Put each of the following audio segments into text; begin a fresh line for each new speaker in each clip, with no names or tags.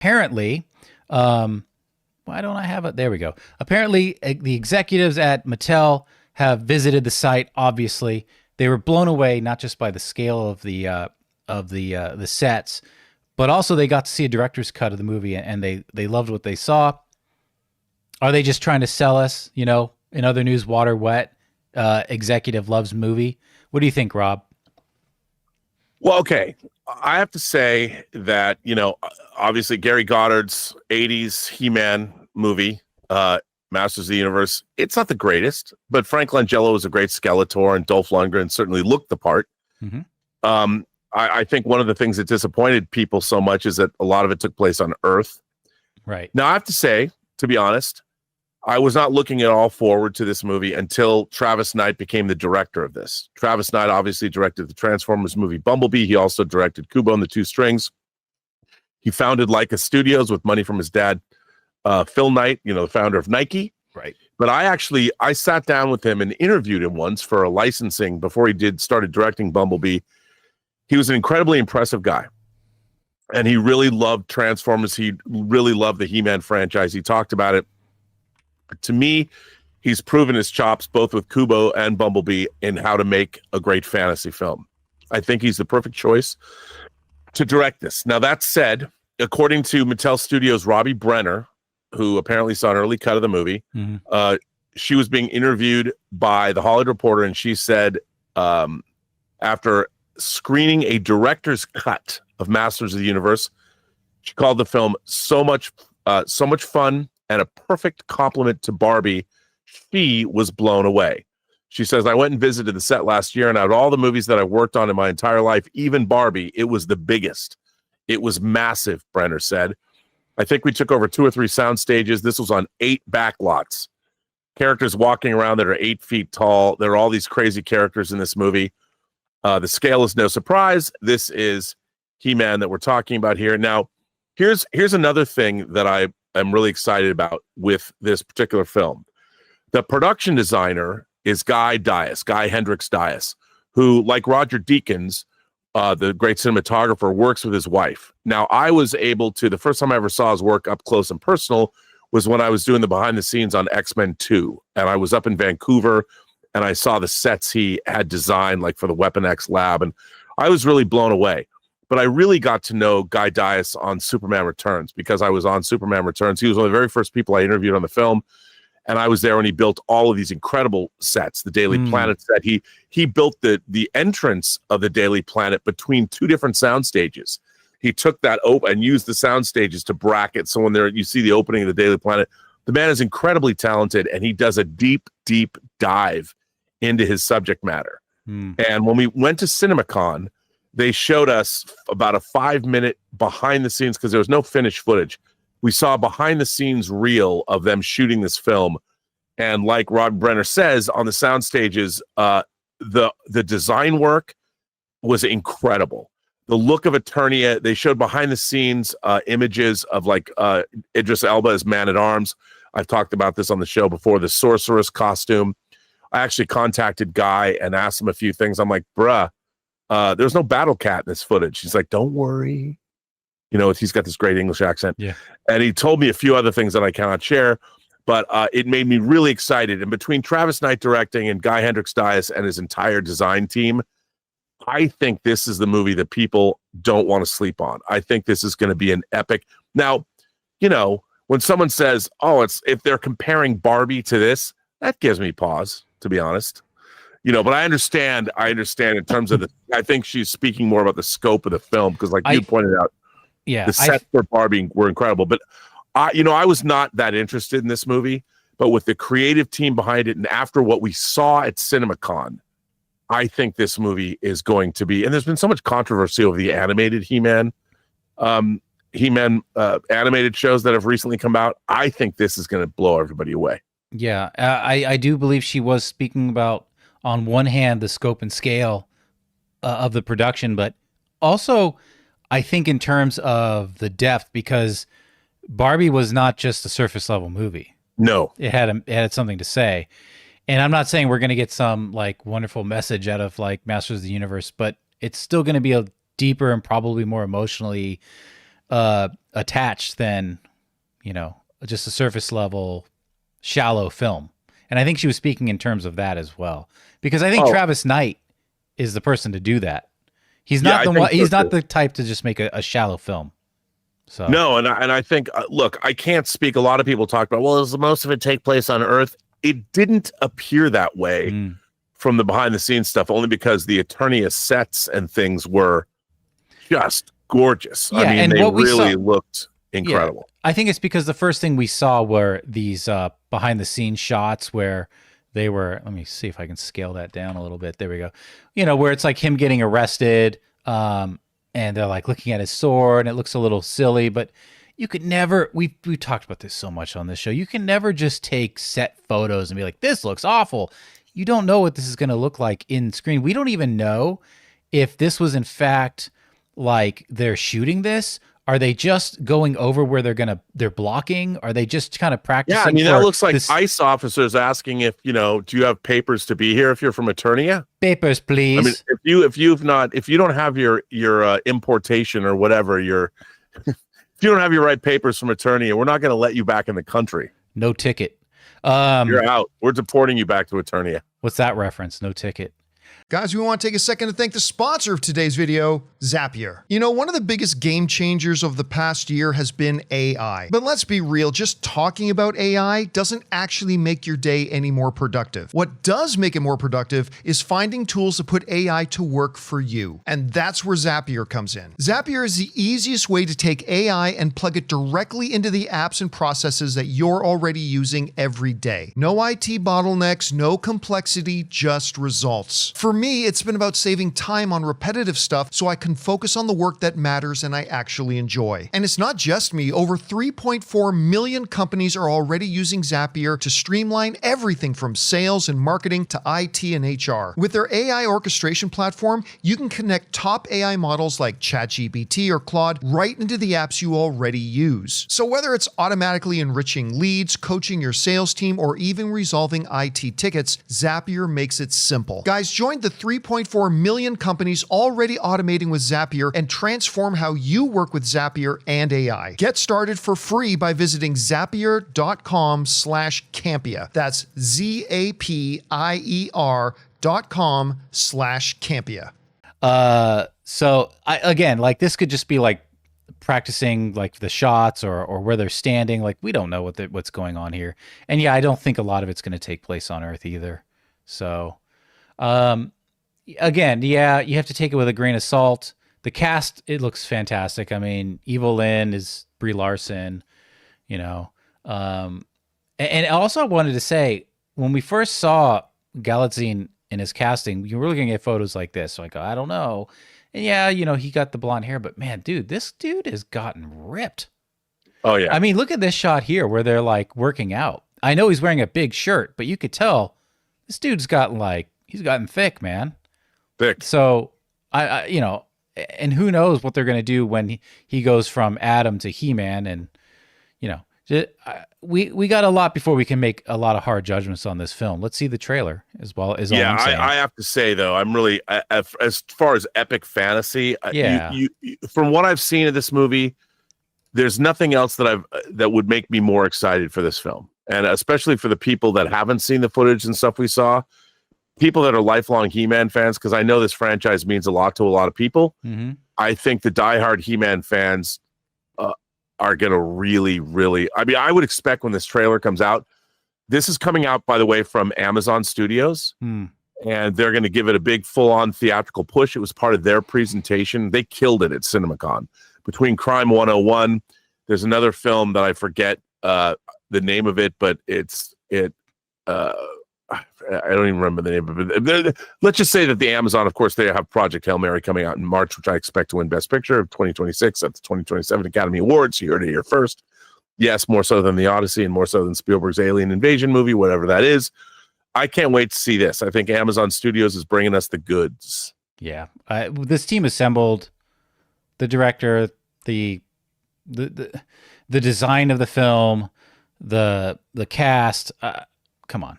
apparently, why don't I have it? There we go. Apparently, the executives at Mattel have visited the site. Obviously, they were blown away not just by the scale of the sets, but also they got to see a director's cut of the movie, and they loved what they saw. Are they just trying to sell us? You know, in other news, water wet. Executive loves movie. What do you think, Rob?
Well, okay. I have to say that, obviously Gary Goddard's 80s He-Man movie, Masters of the Universe, it's not the greatest, but Frank Langella was a great Skeletor, and Dolph Lundgren certainly looked the part.
Mm-hmm.
I think one of the things that disappointed people so much is that a lot of it took place on Earth.
Right.
Now, I have to say, to be honest, I was not looking at all forward to this movie until Travis Knight became the director of this. Travis Knight obviously directed the Transformers movie Bumblebee. He also directed Kubo and the Two Strings. He founded Leica Studios with money from his dad, Phil Knight, the founder of Nike.
Right.
But I sat down with him and interviewed him once for a licensing before he started directing Bumblebee. He was an incredibly impressive guy. And he really loved Transformers. He really loved the He-Man franchise. He talked about it. To me, he's proven his chops both with Kubo and Bumblebee in how to make a great fantasy film. I think he's the perfect choice to direct this. Now, that said, according to Mattel Studios' Robbie Brenner, who apparently saw an early cut of the movie, she was being interviewed by The Hollywood Reporter, and she said, after screening a director's cut of Masters of the Universe, she called the film so much fun and a perfect compliment to Barbie. She was blown away. She says, I went and visited the set last year, and out of all the movies that I worked on in my entire life, even Barbie, it was the biggest. It was massive, Brenner said. I think we took over 2 or 3 sound stages. This was on 8 backlots. Characters walking around that are 8 feet tall. There are all these crazy characters in this movie. The scale is no surprise. This is He-Man that we're talking about here. Now, here's another thing that I'm really excited about with this particular film. The production designer is Guy Hendrix Dias, who, like Roger Deakins, the great cinematographer, works with his wife. Now, I was able to, the first time I ever saw his work up close and personal was when I was doing the behind the scenes on X-Men 2. And I was up in Vancouver, and I saw the sets he had designed, like for the Weapon X lab. And I was really blown away. But I really got to know Guy Dias on Superman Returns because I was on Superman Returns. He was one of the very first people I interviewed on the film. And I was there when he built all of these incredible sets, the Daily Planet set. He built the entrance of the Daily Planet between 2 different sound stages. He took that and used the sound stages to bracket. So when you see the opening of the Daily Planet, the man is incredibly talented, and he does a deep, deep dive into his subject matter. And when we went to CinemaCon, they showed us about a 5-minute behind the scenes, because there was no finished footage. We saw behind the scenes reel of them shooting this film. And like Rob Brenner says, on the sound stages, the design work was incredible. The look of Eternia, they showed behind the scenes images of like Idris Elba as Man-at-Arms. I've talked about this on the show before, the sorceress costume. I actually contacted Guy and asked him a few things. I'm like, bruh, there's no Battle Cat in this footage. He's like, don't worry. He's got this great English accent.
Yeah.
And he told me a few other things that I cannot share, but it made me really excited. And between Travis Knight directing and Guy Hendrix Dias and his entire design team, I think this is the movie that people don't want to sleep on. I think this is going to be an epic. Now, when someone says, if they're comparing Barbie to this, that gives me pause, to be honest. But I understand in terms of I think she's speaking more about the scope of the film, because like you pointed out, the sets for Barbie were incredible. But I was not that interested in this movie, but with the creative team behind it, and after what we saw at CinemaCon, I think this movie is going to be, and there's been so much controversy over the animated He-Man animated shows that have recently come out. I think this is going to blow everybody away.
Yeah, I do believe she was speaking about, on one hand, the scope and scale of the production, but also I think in terms of the depth, because Barbie was not just a surface level movie.
No,
it had something to say. And I'm not saying we're going to get some like wonderful message out of like Masters of the Universe, but it's still going to be a deeper and probably more emotionally attached than, just a surface level, shallow film. And I think she was speaking in terms of that as well, because I think Travis Knight is the person to do that. He's not the one. He's not the type to just make a shallow film. So
no, and I think look, I can't speak. A lot of people talk about, well, does most of it take place on Earth? It didn't appear that way from the behind the scenes stuff, only because the Eternia sets and things were just gorgeous.
Yeah,
I mean,
and
they
what we
really
saw,
looked incredible.
Yeah, I think it's because the first thing we saw were these behind the scenes shots where they were. Let me see if I can scale that down a little bit. There we go. Where it's like him getting arrested, and they're like looking at his sword, and it looks a little silly, but you could never. We talked about this so much on this show. You can never just take set photos and be like, "This looks awful." You don't know what this is going to look like in screen. We don't even know if this was in fact like they're shooting this. Are they just going over where they're blocking? Are they just kind of practicing?
Yeah, I mean, that looks like ICE officers asking if, do you have papers to be here if you're from Eternia?
Papers, please.
I mean, if you don't have your importation or whatever, if you don't have your right papers from Eternia, we're not going to let you back in the country.
No ticket.
You're out. We're deporting you back to Eternia.
What's that reference? No ticket.
Guys, we want to take a second to thank the sponsor of today's video, Zapier. One of the biggest game changers of the past year has been AI. But let's be real, just talking about AI doesn't actually make your day any more productive. What does make it more productive is finding tools to put AI to work for you. And that's where Zapier comes in. Zapier is the easiest way to take AI and plug it directly into the apps and processes that you're already using every day. No IT bottlenecks, no complexity, just results. For me, it's been about saving time on repetitive stuff so I can focus on the work that matters and I actually enjoy. And it's not just me. Over 3.4 million companies are already using Zapier to streamline everything from sales and marketing to IT and HR. With their AI orchestration platform, you can connect top AI models like ChatGPT or Claude right into the apps you already use. So whether it's automatically enriching leads, coaching your sales team, or even resolving IT tickets, Zapier makes it simple. Guys, join the 3.4 million companies already automating with Zapier and transform how you work with Zapier and AI. Get started for free by visiting zapier.com/Campea. That's zapier.com/Campea.
So again, like this could just be like practicing like the shots or where they're standing. Like we don't know what's going on here. And yeah, I don't think a lot of it's going to take place on Earth either. So, again, yeah, you have to take it with a grain of salt. The cast, it looks fantastic. I mean, Evil Lynn is Brie Larson, and also I wanted to say, when we first saw Galitzine in his casting, you were looking at photos like this. So I go, I don't know. And yeah, he got the blonde hair, but man, dude, this dude has gotten ripped.
Oh, yeah.
I mean, look at this shot here where they're like working out. I know he's wearing a big shirt, but you could tell this dude's he's gotten thick, man.
Thick.
So I and who knows what they're going to do when he goes from Adam to He-Man, and we got a lot before we can make a lot of hard judgments on this film. Let's see the trailer as well. Is all I'm saying.
I have to say though, I'm really as far as epic fantasy.
Yeah.
You from what I've seen of this movie, there's nothing else that would make me more excited for this film, and especially for the people that haven't seen the footage and stuff we saw. People that are lifelong He-Man fans, because I know this franchise means a lot to a lot of people.
Mm-hmm.
I think the diehard He-Man fans are going to really, really... I mean, I would expect when this trailer comes out, this is coming out, by the way, from Amazon Studios, and they're going to give it a big full-on theatrical push. It was part of their presentation. They killed it at CinemaCon. Between Crime 101, there's another film that I forget the name of it, but I don't even remember the name of it. Let's just say that the Amazon, of course, they have Project Hail Mary coming out in March, which I expect to win Best Picture of 2026 at the 2027 Academy Awards. You heard it here first. Yes, more so than The Odyssey and more so than Spielberg's Alien Invasion movie, whatever that is. I can't wait to see this. I think Amazon Studios is bringing us the goods.
Yeah. This team assembled, the director, the design of the film, the cast. Come on.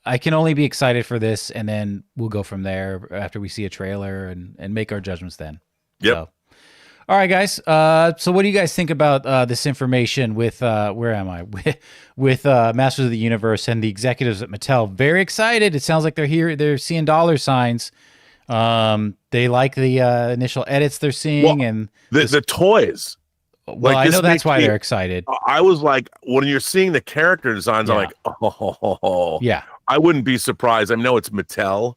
I can only be excited for this, and then we'll go from there after we see a trailer and make our judgments then.
Yep.
So, All right, guys. So what do you guys think about this information with where am I with Masters of the Universe and the executives at Mattel? Very excited. It sounds like they're here. They're seeing dollar signs. They like the initial edits they're seeing, and
the toys.
Well, I know that's why they're excited.
I was like, when you're seeing the character designs, I'm like, oh,
yeah.
I wouldn't be surprised. I know it's Mattel,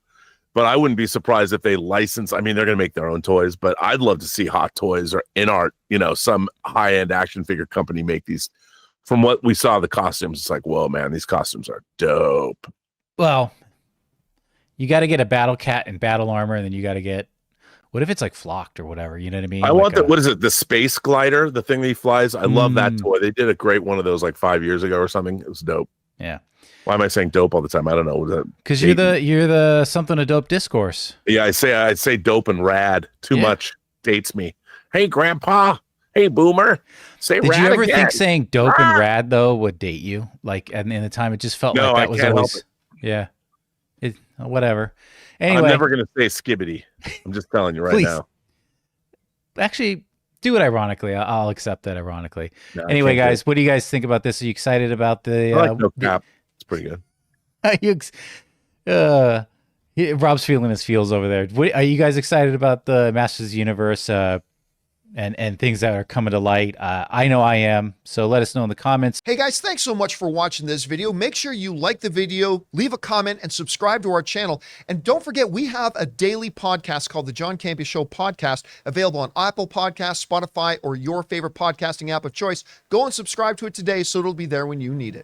but I wouldn't be surprised if they license. I mean, they're going to make their own toys, but I'd love to see Hot Toys or InArt, some high-end action figure company make these. From what we saw, the costumes, it's like, whoa, man, these costumes are dope.
Well, you got to get a battle cat in battle armor, and then you got to get, what if it's like flocked or whatever? You know what I mean?
I want that. What is it? The space glider, the thing that he flies. I love that toy. They did a great one of those like 5 years ago or something. It was dope.
Yeah.
Why am I saying dope all the time? I don't know.
Because you're the something a dope discourse.
Yeah, I'd say dope and rad. Too much dates me. Hey, Grandpa. Hey, Boomer. Say
Did
rad
you ever
again.
think saying dope and rad though would date you? Like, and in the time, it just felt like that was always. Yeah. Whatever. Anyway,
I'm never gonna say skibbity. I'm just telling you right now.
Actually, do it ironically. I'll accept that ironically. No, anyway, guys, what do you guys think about this? Are you excited about the?
I like no cap. It's pretty
good. Rob's feeling his feels over there. Are you guys excited about the Masters of the Universe and things that are coming to light? I know I am. So let us know in the comments.
Hey guys, thanks so much for watching this video. Make sure you like the video, leave a comment, and subscribe to our channel. And don't forget, we have a daily podcast called the John Campea Show podcast, available on Apple Podcasts, Spotify, or your favorite podcasting app of choice. Go and subscribe to it today so it'll be there when you need it.